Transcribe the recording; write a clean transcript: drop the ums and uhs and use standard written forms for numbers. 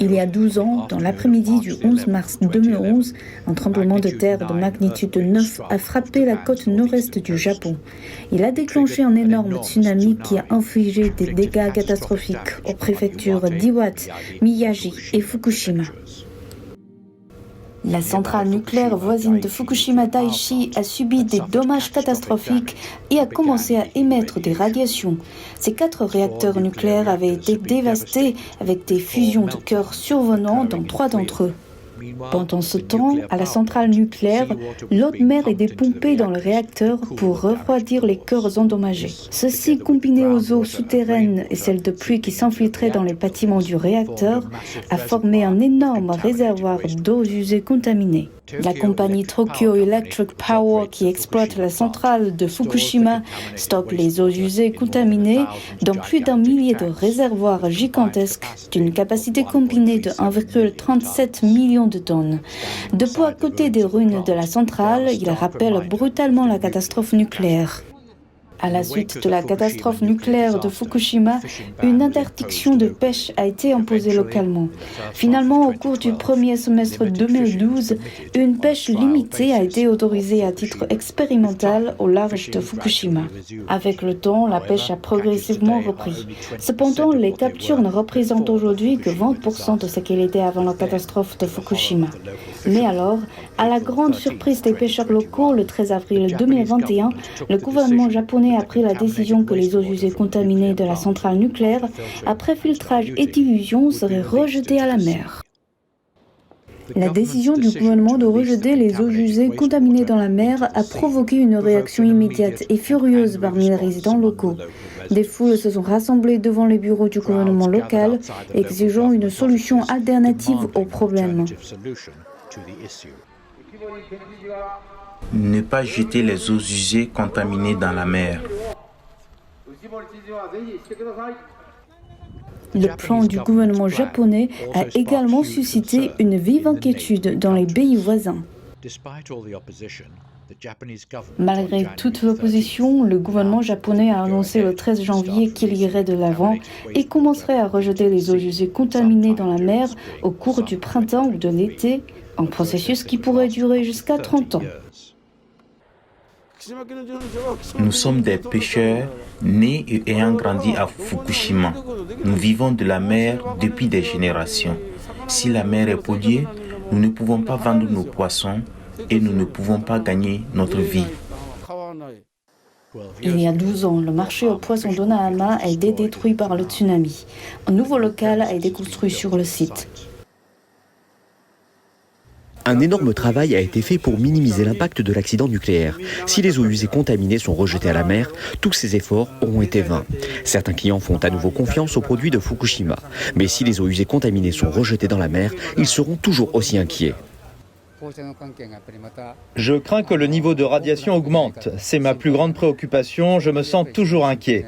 Il y a 12 ans, dans l'après-midi du 11 mars 2011, un tremblement de terre de magnitude 9 a frappé la côte nord-est du Japon. Il a déclenché un énorme tsunami qui a infligé des dégâts catastrophiques aux préfectures d'Iwate, Miyagi et Fukushima. La centrale nucléaire voisine de Fukushima Daiichi a subi des dommages catastrophiques et a commencé à émettre des radiations. Ces 4 réacteurs nucléaires avaient été dévastés avec des fusions de cœurs survenant dans 3 d'entre eux. Pendant ce temps, à la centrale nucléaire, l'eau de mer est dépompée dans le réacteur pour refroidir les cœurs endommagés. Ceci, combiné aux eaux souterraines et celles de pluie qui s'infiltraient dans les bâtiments du réacteur, a formé un énorme réservoir d'eau usée contaminée. La compagnie Tokyo Electric Power, qui exploite la centrale de Fukushima, stocke les eaux usées contaminées dans plus d'1 millier de réservoirs gigantesques d'une capacité combinée de 1,37 million de tonnes. Debout à côté des ruines de la centrale, il rappelle brutalement la catastrophe nucléaire. À la suite de la catastrophe nucléaire de Fukushima, une interdiction de pêche a été imposée localement. Finalement, au cours du premier semestre 2012, une pêche limitée a été autorisée à titre expérimental au large de Fukushima. Avec le temps, la pêche a progressivement repris. Cependant, les captures ne représentent aujourd'hui que 20% de ce qu'elle était avant la catastrophe de Fukushima. Mais alors, à la grande surprise des pêcheurs locaux, le 13 avril 2021, le gouvernement japonais a pris la décision que les eaux usées contaminées de la centrale nucléaire, après filtrage et diffusion, seraient rejetées à la mer. La décision du gouvernement de rejeter les eaux usées contaminées dans la mer a provoqué une réaction immédiate et furieuse parmi les résidents locaux. Des foules se sont rassemblées devant les bureaux du gouvernement local, exigeant une solution alternative au problème. Ne pas jeter les eaux usées contaminées dans la mer. Le plan du gouvernement japonais a également suscité une vive inquiétude dans les pays voisins. Malgré toute l'opposition, le gouvernement japonais a annoncé le 13 janvier qu'il irait de l'avant et commencerait à rejeter les eaux usées contaminées dans la mer au cours du printemps ou de l'été, un processus qui pourrait durer jusqu'à 30 ans. Nous sommes des pêcheurs nés et ayant grandi à Fukushima. Nous vivons de la mer depuis des générations. Si la mer est polluée, nous ne pouvons pas vendre nos poissons et nous ne pouvons pas gagner notre vie. Il y a 12 ans, le marché aux poissons d'Onahama a été détruit par le tsunami. Un nouveau local a été construit sur le site. Un énorme travail a été fait pour minimiser l'impact de l'accident nucléaire. Si les eaux usées contaminées sont rejetées à la mer, tous ces efforts auront été vains. Certains clients font à nouveau confiance aux produits de Fukushima. Mais si les eaux usées contaminées sont rejetées dans la mer, ils seront toujours aussi inquiets. Je crains que le niveau de radiation augmente. C'est ma plus grande préoccupation. Je me sens toujours inquiet.